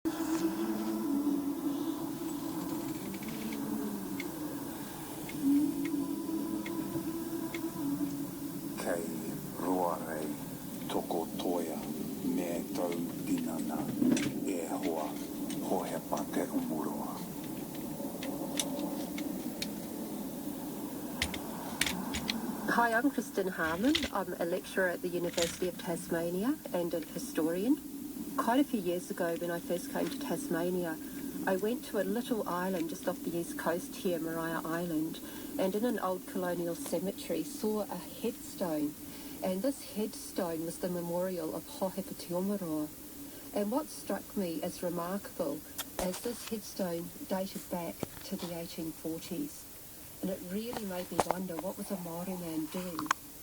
Kei roa rei toko toia me tau tinana e hoa hohepa te umuroa. Hi, I'm Kristen Harmon. I'm a lecturer at the University of Tasmania and a historian. Quite a few years ago when I first came to Tasmania, I went to a little island just off the east coast here, Maria Island, and in an old colonial cemetery saw a headstone. And this headstone was the memorial of Hohepa Te Omuroa. And what struck me as remarkable is this headstone dated back to the 1840s. And it really made me wonder, what was a Māori man doing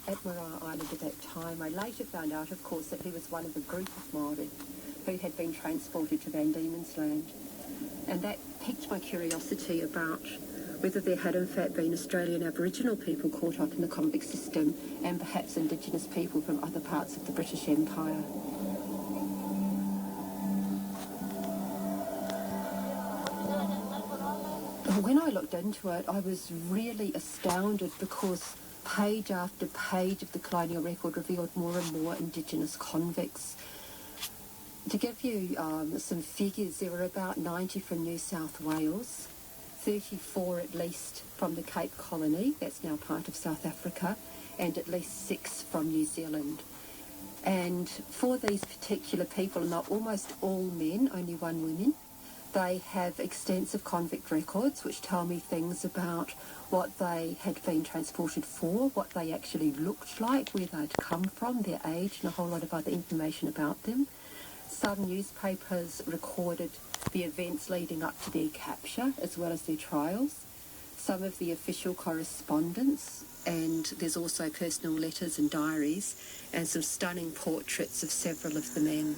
at Maria Island at that time? I later found out, of course, that he was one of a group of Māori who had been transported to Van Diemen's Land. And that piqued my curiosity about whether there had in fact been Australian Aboriginal people caught up in the convict system and perhaps Indigenous people from other parts of the British Empire. When I looked into it, I was really astounded because page after page of the colonial record revealed more and more Indigenous convicts. To give you some figures, there were about 90 from New South Wales, 34 at least from the Cape Colony, that's now part of South Africa, and at least 6 from New Zealand. And for these particular people, not almost all men, only one woman, they have extensive convict records which tell me things about what they had been transported for, what they actually looked like, where they'd come from, their age, and a whole lot of other information about them. Some newspapers recorded the events leading up to their capture as well as their trials. Some of the official correspondence, and there's also personal letters and diaries, and some stunning portraits of several of the men.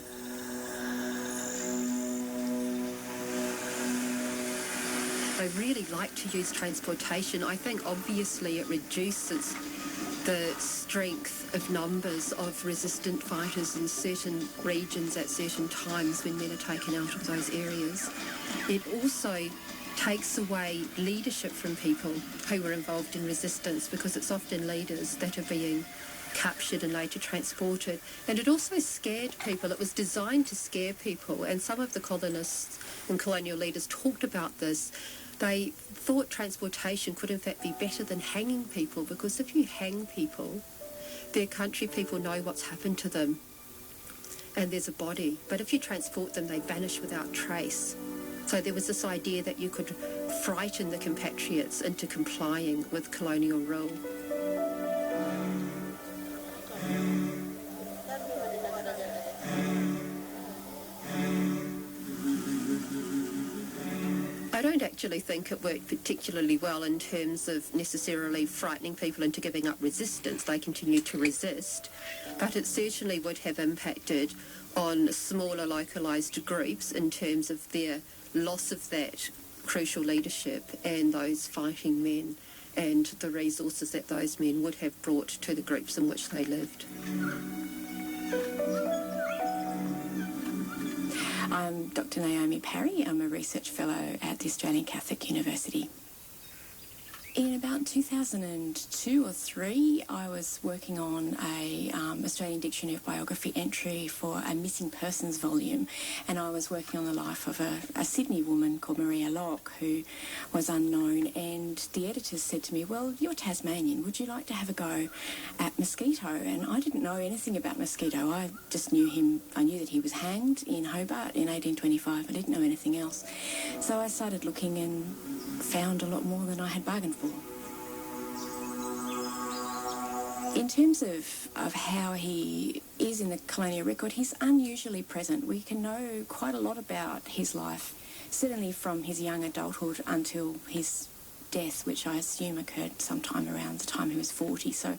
I really like to use transportation. I think obviously it reduces the strength of numbers of resistant fighters in certain regions at certain times when men are taken out of those areas. It also takes away leadership from people who were involved in resistance, because it's often leaders that are being captured and later transported. And it also scared people. It was designed to scare people, and some of the colonists and colonial leaders talked about this. They thought transportation could in fact be better than hanging people, because if you hang people, their country people know what's happened to them and there's a body. But if you transport them, they vanish without trace. So there was this idea that you could frighten the compatriots into complying with colonial rule. I don't actually think it worked particularly well in terms of necessarily frightening people into giving up resistance. They continued to resist, but it certainly would have impacted on smaller localised groups in terms of their loss of that crucial leadership and those fighting men and the resources that those men would have brought to the groups in which they lived. I'm Dr. Naomi Parry. I'm a research fellow at the Australian Catholic University. In about 2002 or 3, I was working on a Australian Dictionary of Biography entry for a missing persons volume, and I was working on the life of a Sydney woman called Maria Locke, who was unknown, and the editors said to me, well, you're Tasmanian, would you like to have a go at Mosquito? And I didn't know anything about Mosquito. I just knew him. I knew that he was hanged in Hobart in 1825. I didn't know anything else. So I started looking and found a lot more than I had bargained for. In terms of how he is in the colonial record, he's unusually present. We can know quite a lot about his life, certainly from his young adulthood until his death, which I assume occurred sometime around the time he was 40. So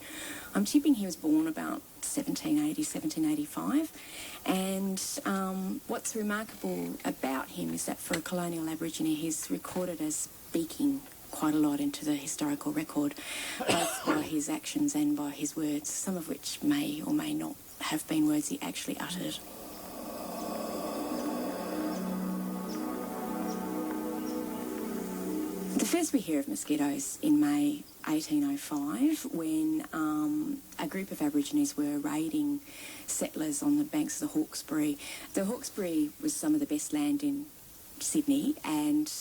I'm tipping he was born about 1780, 1785. And what's remarkable about him is that for a colonial Aborigine, he's recorded as speaking quite a lot into the historical record, both by his actions and by his words, some of which may or may not have been words he actually uttered. The first we hear of mosquitoes in May 1805 when a group of Aborigines were raiding settlers on the banks of the Hawkesbury. The Hawkesbury was some of the best land in Sydney and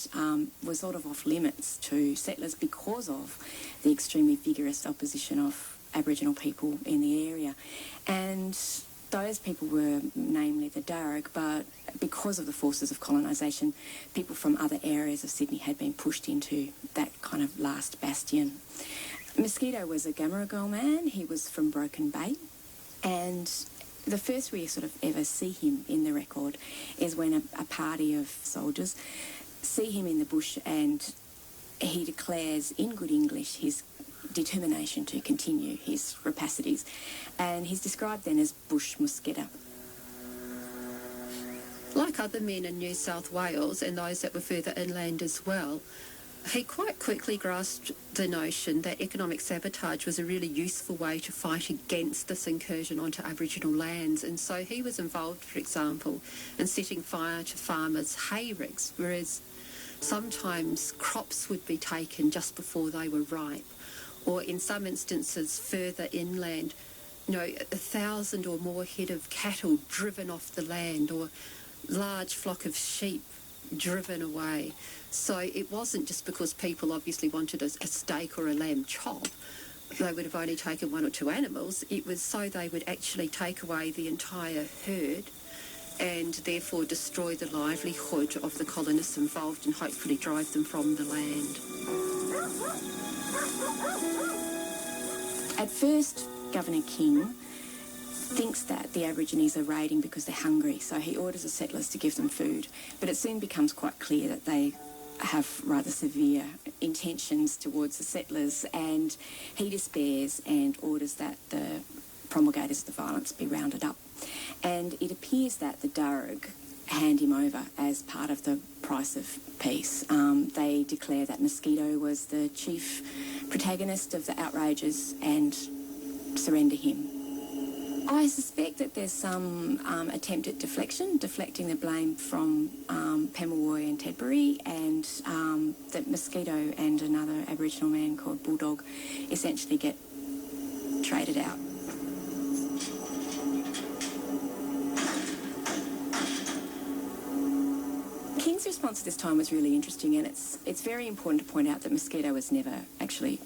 was sort of off limits to settlers because of the extremely vigorous opposition of Aboriginal people in the area. And those people were namely the Darug, but because of the forces of colonisation, people from other areas of Sydney had been pushed into that kind of last bastion. Mosquito was a Gamaragal man. He was from Broken Bay, and the first we sort of ever see him in the record is when a party of soldiers see him in the bush, and he declares in good English his determination to continue his rapacities, and he's described then as bush mosquito. Like other men in New South Wales and those that were further inland as well, he quite quickly grasped the notion that economic sabotage was a really useful way to fight against this incursion onto Aboriginal lands, and so he was involved, for example, in setting fire to farmers' hay ricks, whereas sometimes crops would be taken just before they were ripe, or in some instances further inland, 1,000 or more head of cattle driven off the land, or large flock of sheep driven away. So it wasn't just because people obviously wanted a steak or a lamb chop. They would have only taken one or two animals. It was so they would actually take away the entire herd and therefore destroy the livelihood of the colonists involved and hopefully drive them from the land. At first, Governor King thinks that the Aborigines are raiding because they're hungry, so he orders the settlers to give them food. But it soon becomes quite clear that they have rather severe intentions towards the settlers, and he despairs and orders that the promulgators of the violence be rounded up. And it appears that the Darug hand him over as part of the price of peace. They declare that Mosquito was the chief protagonist of the outrages and surrender him. I suspect that there's some attempt at deflecting the blame from Pemulwuy and Tedbury, and that Mosquito and another Aboriginal man called Bulldog essentially get traded out. King's response at this time was really interesting, and it's very important to point out that Mosquito was never actually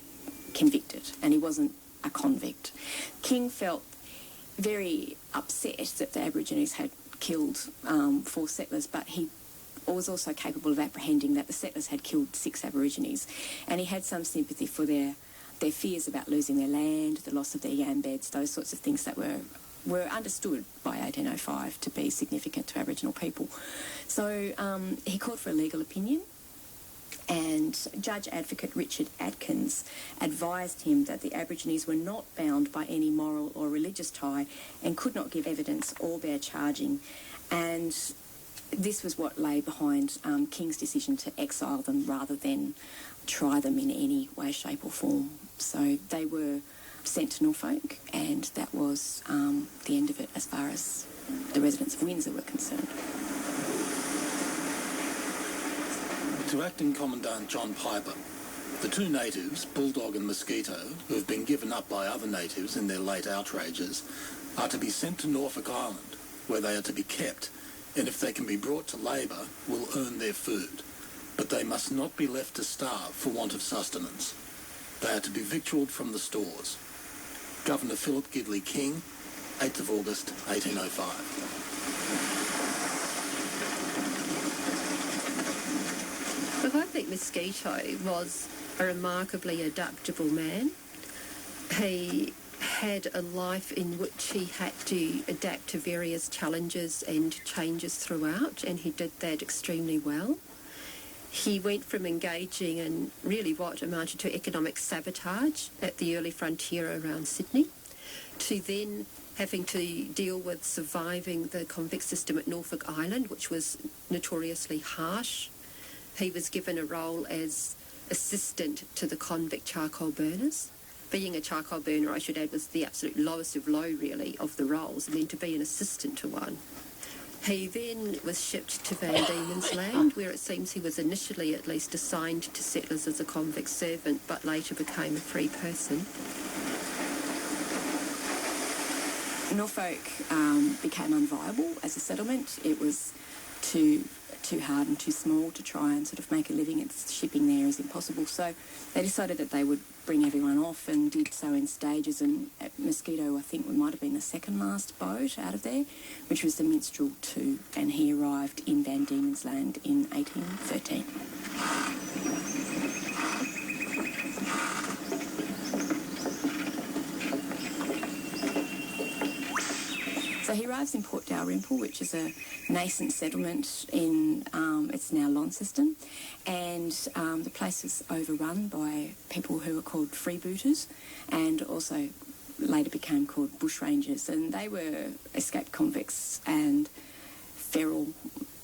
convicted, and he wasn't a convict. King felt very upset that the Aborigines had killed 4 settlers, but he was also capable of apprehending that the settlers had killed 6 Aborigines, and he had some sympathy for their fears about losing their land, the loss of their yam beds, those sorts of things that were understood by 1805 to be significant to Aboriginal people. So he called for a legal opinion, and Judge Advocate Richard Atkins advised him that the Aborigines were not bound by any moral or religious tie and could not give evidence or bear charging, and this was what lay behind King's decision to exile them rather than try them in any way, shape or form. So they were sent to Norfolk, and that was the end of it as far as the residents of Windsor were concerned. To Acting Commandant John Piper, the 2 natives, Bulldog and Mosquito, who have been given up by other natives in their late outrages, are to be sent to Norfolk Island, where they are to be kept, and if they can be brought to labour, will earn their food. But they must not be left to starve for want of sustenance. They are to be victualled from the stores. Governor Philip Gidley King, 8th of August, 1805. Look, I think Mosquito was a remarkably adaptable man. He had a life in which he had to adapt to various challenges and changes throughout, and he did that extremely well. He went from engaging in really what amounted to economic sabotage at the early frontier around Sydney, to then having to deal with surviving the convict system at Norfolk Island, which was notoriously harsh. He was given a role as assistant to the convict charcoal burners. Being a charcoal burner, I should add, was the absolute lowest of low, really, of the roles, and then to be an assistant to one. He then was shipped to Van Diemen's Land, where it seems he was initially at least assigned to settlers as a convict servant, but later became a free person. Norfolk became unviable as a settlement. It was too hard and too small to try and sort of make a living. It's shipping there is impossible. So they decided that they would bring everyone off and did so in stages. And at Mosquito, I think we might have been the second last boat out of there, which was the Minstrel 2, and he arrived in Van Diemen's Land in 1813. So he arrives in Port Dalrymple, which is a nascent settlement in, it's now Launceston, and the place was overrun by people who were called freebooters and also later became called bushrangers, and they were escaped convicts and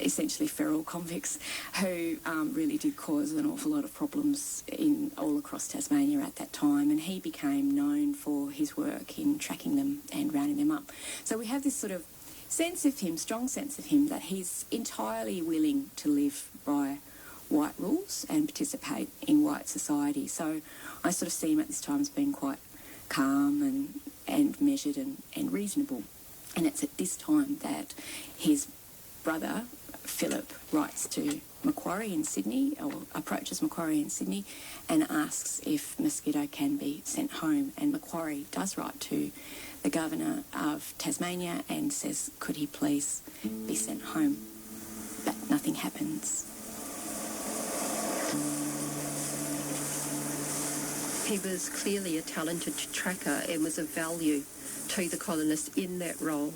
essentially feral convicts who really did cause an awful lot of problems all across Tasmania at that time, and he became known for his work in tracking them and rounding them up. So we have this sort of sense of him, strong sense of him, that he's entirely willing to live by white rules and participate in white society. So I sort of see him at this time as being quite calm and measured and reasonable. And it's at this time that his brother Philip writes to Macquarie in Sydney, or approaches Macquarie in Sydney, and asks if Mosquito can be sent home. And Macquarie does write to the Governor of Tasmania and says, could he please be sent home? But nothing happens. He was clearly a talented tracker and was of value to the colonists in that role.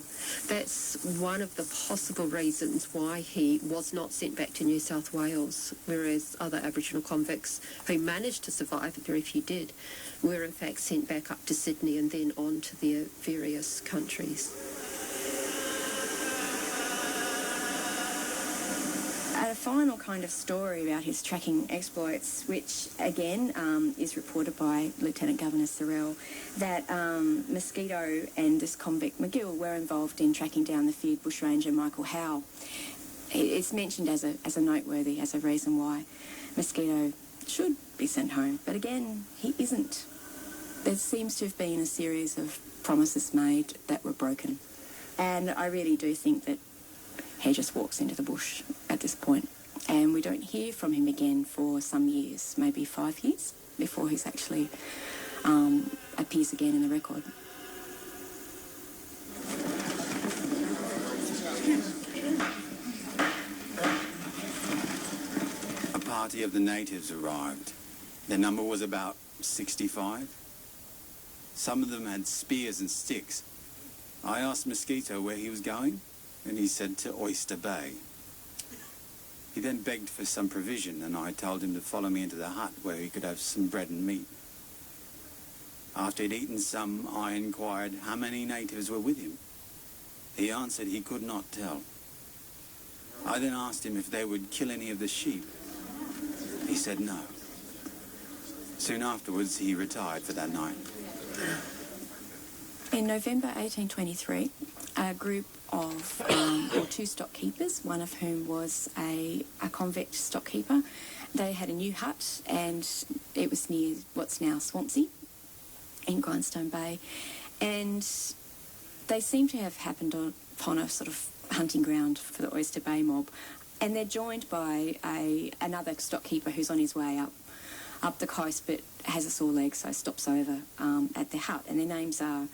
That's one of the possible reasons why he was not sent back to New South Wales, whereas other Aboriginal convicts who managed to survive, very few did, were in fact sent back up to Sydney and then on to their various countries. A final kind of story about his tracking exploits, which again is reported by Lieutenant Governor Sorrell, that Mosquito and this convict McGill were involved in tracking down the feared bushranger Michael Howe. It's mentioned as a noteworthy, as a reason why Mosquito should be sent home, but again, he isn't. There seems to have been a series of promises made that were broken, and I really do think that he just walks into the bush at this point, and we don't hear from him again for some years, maybe 5 years, before he's actually appears again in the record. A party of the natives arrived. Their number was about 65. Some of them had spears and sticks. I asked Mosquito where he was going, and he said to Oyster Bay. He then begged for some provision, and I told him to follow me into the hut where he could have some bread and meat. After he'd eaten some, I inquired how many natives were with him. He answered he could not tell. I then asked him if they would kill any of the sheep. He said no. Soon afterwards, he retired for that night. In November 1823, a group of, or two stock keepers, one of whom was a convict stock keeper, they had a new hut, and it was near what's now Swansea, in Grindstone Bay, and they seem to have happened upon a sort of hunting ground for the Oyster Bay mob, and they're joined by another stock keeper who's on his way up the coast but has a sore leg, so stops over at their hut, and their names are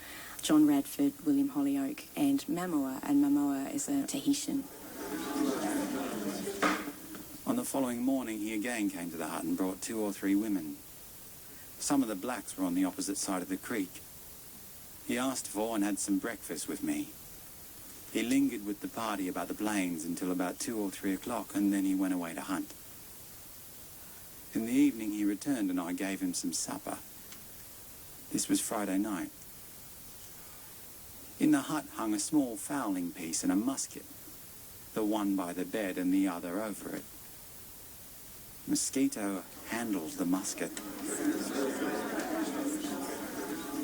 John Radford, William Hollyoake, and Mamoa, and Mamoa is a Tahitian. On the following morning, he again came to the hut and brought 2 or 3 women. Some of the blacks were on the opposite side of the creek. He asked for and had some breakfast with me. He lingered with the party about the plains until about 2 or 3 o'clock, and then he went away to hunt. In the evening, he returned and I gave him some supper. This was Friday night. In the hut hung a small fowling piece and a musket, the one by the bed and the other over it. Mosquito handled the musket.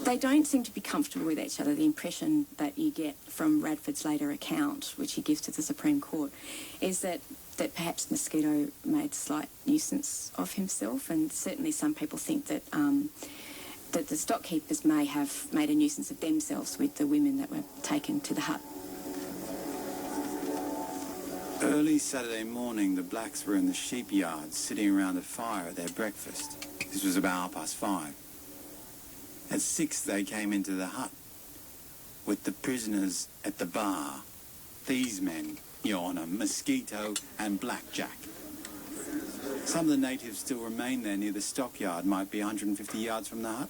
They don't seem to be comfortable with each other. The impression that you get from Radford's later account, which he gives to the Supreme Court, is that perhaps Mosquito made a slight nuisance of himself, and certainly some people think that that the stock keepers may have made a nuisance of themselves with the women that were taken to the hut. Early Saturday morning, the blacks were in the sheep yard, sitting around a fire at their breakfast. This was about 5:30. At 6, they came into the hut with the prisoners at the bar. These men, Your Honour, Mosquito and Blackjack. Some of the natives still remain there near the stockyard, might be 150 yards from the hut.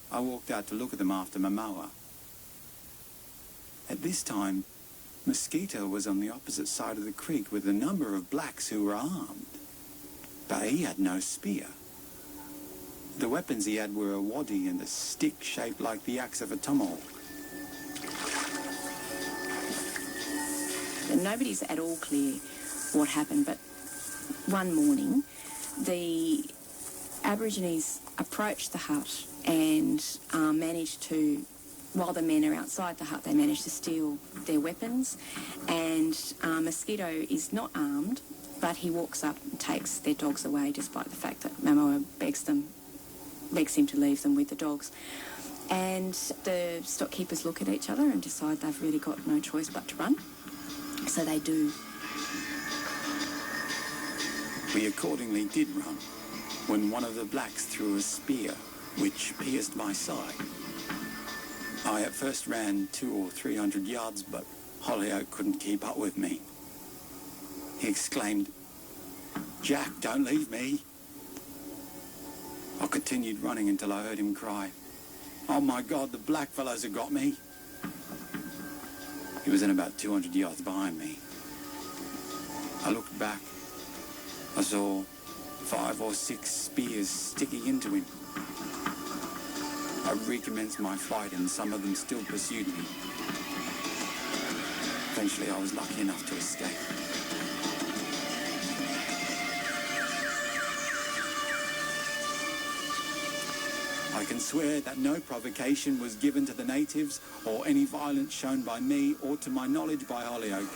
I walked out to look at them after Momoa. At this time, Mosquito was on the opposite side of the creek with a number of blacks who were armed, but he had no spear. The weapons he had were a waddy and a stick shaped like the axe of a tomahawk. And nobody's at all clear what happened, but one morning the Aborigines approached the hut and managed to, while the men are outside the hut, they managed to steal their weapons. And Mosquito is not armed, but he walks up and takes their dogs away, despite the fact that Momoa begs him to leave them with the dogs. And the stock keepers look at each other and decide they've really got no choice but to run. So they do. We accordingly did run, when one of the blacks threw a spear, which pierced my side. I at first ran 200 or 300 yards, but Hollyoak couldn't keep up with me. He exclaimed, "Jack, don't leave me." I continued running until I heard him cry, "Oh my God, the black fellows have got me." He was in about 200 yards behind me. I looked back. I saw 5 or 6 spears sticking into him. I recommenced my fight and some of them still pursued me. Eventually I was lucky enough to escape. I can swear that no provocation was given to the natives or any violence shown by me or to my knowledge by Hollyoak.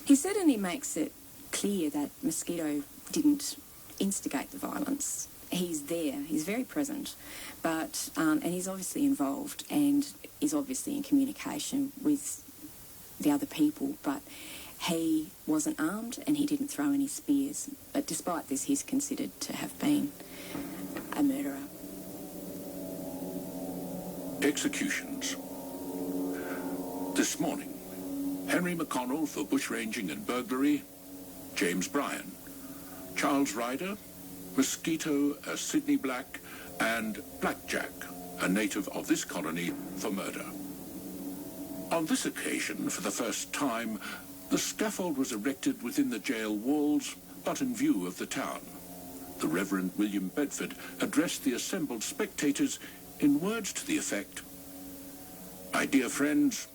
He certainly makes it clear that Mosquito didn't instigate the violence. He's there, he's very present, but and he's obviously involved and is obviously in communication with the other people, but he wasn't armed and he didn't throw any spears. But despite this, he's considered to have been a murderer. Executions. This morning, Henry McConnell for bushranging and burglary, James Bryan, Charles Ryder, Mosquito, a Sydney black, and Blackjack, a native of this colony, for murder. On this occasion, for the first time, the scaffold was erected within the jail walls, but in view of the town. The Reverend William Bedford addressed the assembled spectators in words to the effect, "My dear friends,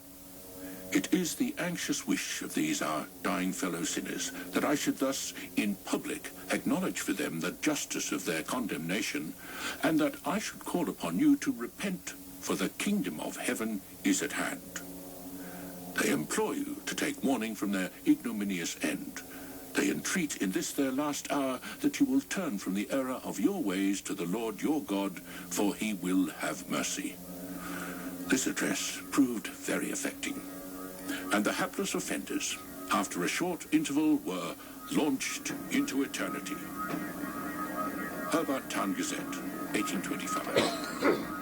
it is the anxious wish of these our dying fellow sinners that I should thus in public acknowledge for them the justice of their condemnation, and that I should call upon you to repent, for the kingdom of heaven is at hand. They implore you to take warning from their ignominious end. They entreat in this their last hour that you will turn from the error of your ways to the Lord your God, for he will have mercy." This address proved very affecting, and the hapless offenders, after a short interval, were launched into eternity. Hobart Town Gazette, 1825.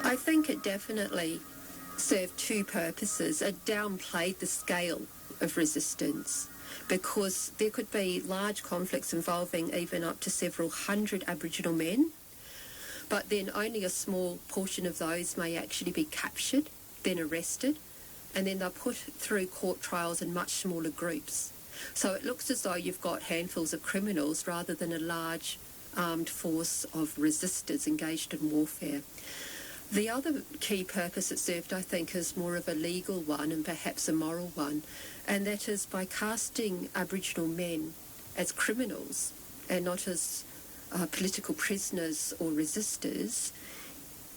I think it definitely served two purposes. It downplayed the scale of resistance, because there could be large conflicts involving even up to several hundred Aboriginal men, but then only a small portion of those may actually be captured, then arrested, and then they're put through court trials in much smaller groups. So it looks as though you've got handfuls of criminals rather than a large armed force of resistors engaged in warfare. The other key purpose it served, I think, is more of a legal one and perhaps a moral one, and that is by casting Aboriginal men as criminals and not as political prisoners or resistors.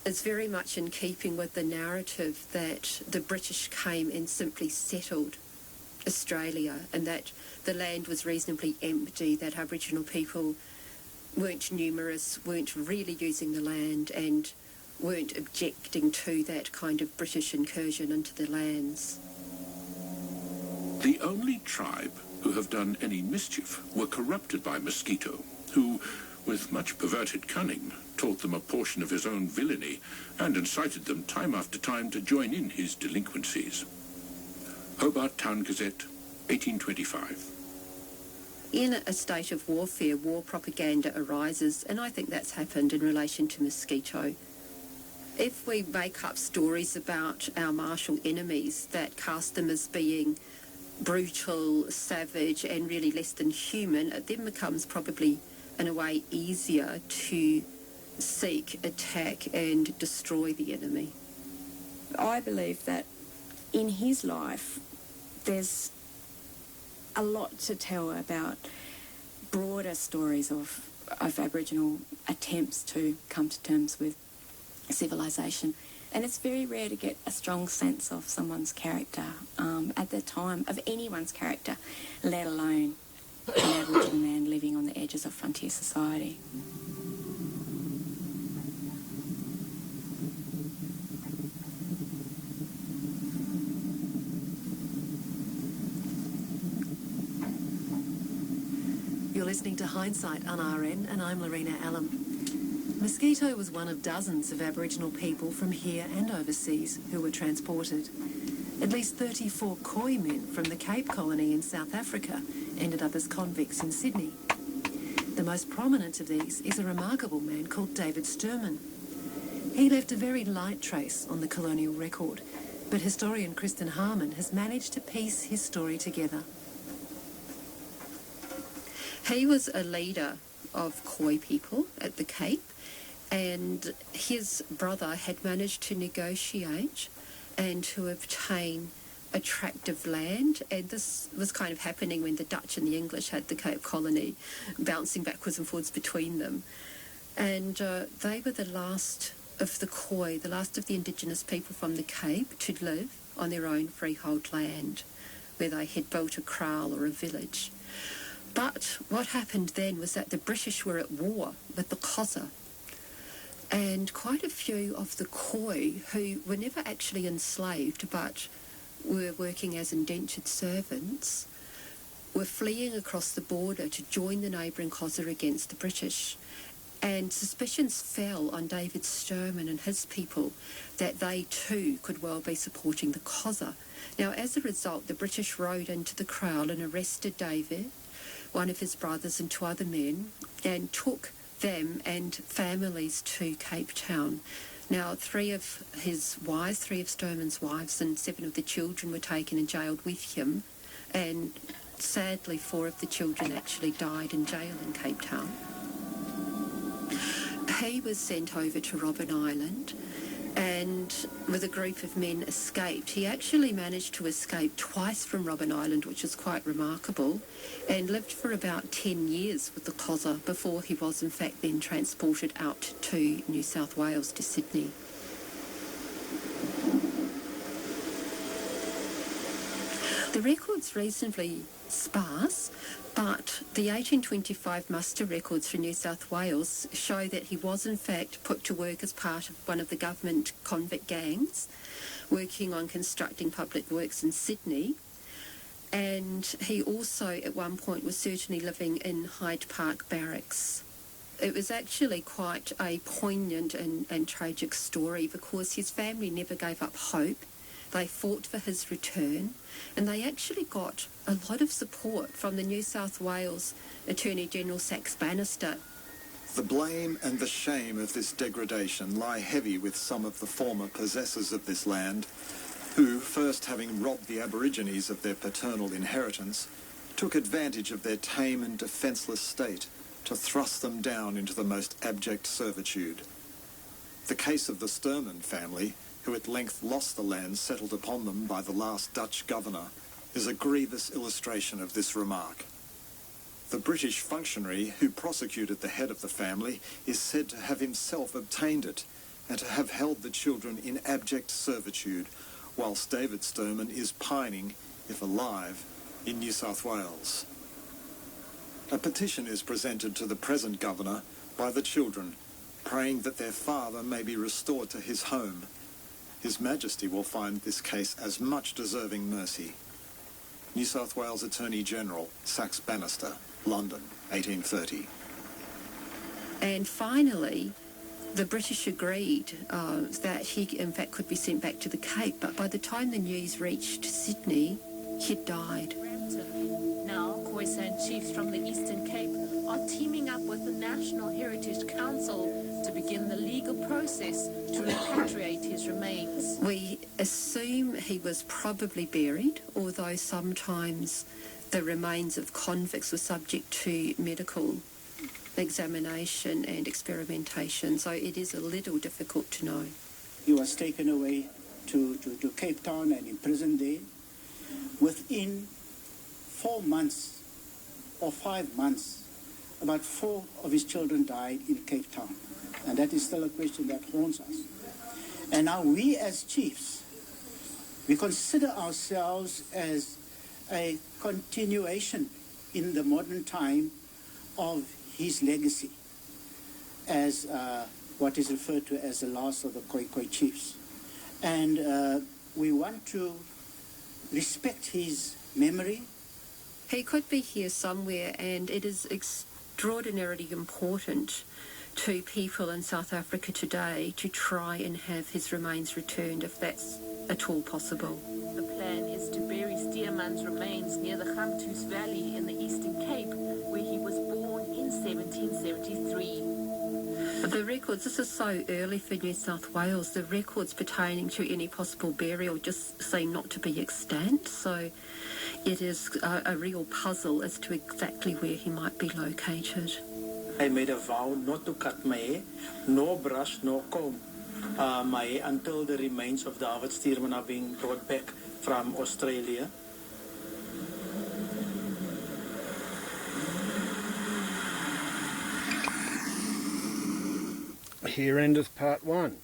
It's very much in keeping with the narrative that the British came and simply settled Australia and that the land was reasonably empty, that Aboriginal people weren't numerous, weren't really using the land and weren't objecting to that kind of British incursion into the lands. The only tribe who have done any mischief were corrupted by Mosquito, who, with much perverted cunning, taught them a portion of his own villainy and incited them time after time to join in his delinquencies. Hobart Town Gazette, 1825. In a state of warfare, war propaganda arises, and I think that's happened in relation to Mosquito. If we make up stories about our martial enemies that cast them as being brutal, savage, and really less than human, it then becomes probably, in a way, easier to seek, attack, and destroy the enemy. I believe that in his life, there's a lot to tell about broader stories of Aboriginal attempts to come to terms with civilization. And it's very rare to get a strong sense of someone's character at the time, of anyone's character, let alone an Aboriginal man living on the edges of frontier society. You're listening to Hindsight on RN, and I'm Lorena Allam. Mosquito was one of dozens of Aboriginal people from here and overseas who were transported. At least 34 Khoi men from the Cape Colony in South Africa ended up as convicts in Sydney. The most prominent of these is a remarkable man called David Sturman. He left a very light trace on the colonial record, but historian Kristen Harman has managed to piece his story together. He was a leader of Khoi people at the Cape, and his brother had managed to negotiate and to obtain a tract of land, and this was kind of happening when the Dutch and the English had the Cape Colony, bouncing backwards and forwards between them. And they were the last of the Khoi, the last of the indigenous people from the Cape to live on their own freehold land, where they had built a kraal or a village. But what happened then was that the British were at war with the Xhosa, and quite a few of the Khoi, who were never actually enslaved but were working as indentured servants, were fleeing across the border to join the neighbouring Xhosa against the British. And suspicions fell on David Sturman and his people that they too could well be supporting the Xhosa. Now, as a result, the British rode into the kraal and arrested David, one of his brothers and two other men, and took them and families to Cape Town. Now, three of Sturman's wives and 7 of the children were taken and jailed with him, and sadly 4 of the children actually died in jail in Cape Town. He was sent over to Robben Island, and with a group of men escaped. He actually managed to escape twice from Robben Island, which is quite remarkable, and lived for about 10 years with the Xhosa before he was in fact then transported out to New South Wales, to Sydney. The record's reasonably sparse, but the 1825 muster records for New South Wales show that he was in fact put to work as part of one of the government convict gangs working on constructing public works in Sydney, and he also at one point was certainly living in Hyde Park Barracks. It was actually quite a poignant and tragic story because his family never gave up hope. They fought for his return, and they actually got a lot of support from the New South Wales Attorney General Sax Bannister. The blame and the shame of this degradation lie heavy with some of the former possessors of this land, who, first having robbed the Aborigines of their paternal inheritance, took advantage of their tame and defenceless state to thrust them down into the most abject servitude. The case of the Sturman family, who at length lost the land settled upon them by the last Dutch governor, is a grievous illustration of this remark. The British functionary who prosecuted the head of the family is said to have himself obtained it and to have held the children in abject servitude, whilst David Sturman is pining, if alive, in New South Wales. A petition is presented to the present governor by the children, praying that their father may be restored to his home. His Majesty will find this case as much deserving mercy. New South Wales Attorney General Sax Bannister, London, 1830. And finally, the British agreed that he, in fact, could be sent back to the Cape, but by the time the news reached Sydney, he'd died. Now, Khoisan chiefs from the Eastern Cape are teaming up with the National Heritage Council to begin the legal process to repatriate his remains. We assume he was probably buried, although sometimes the remains of convicts were subject to medical examination and experimentation, so it is a little difficult to know. He was taken away to Cape Town and imprisoned there. Within 4 months or 5 months, about 4 of his children died in Cape Town. And that is still a question that haunts us. And now we as chiefs, we consider ourselves as a continuation in the modern time of his legacy as what is referred to as the last of the Khoi chiefs. And we want to respect his memory. He could be here somewhere, and it is extraordinarily important to people in South Africa today to try and have his remains returned if that's at all possible. The plan is to bury Sturman's remains near the Gamtoos Valley in the Eastern Cape, where he was born in 1773. The records, this is so early for New South Wales, the records pertaining to any possible burial just seem not to be extant, so it is a real puzzle as to exactly where he might be located. I made a vow not to cut my hair, nor brush, nor comb my hair until the remains of David Sturman are being brought back from Australia. Here endeth part 1.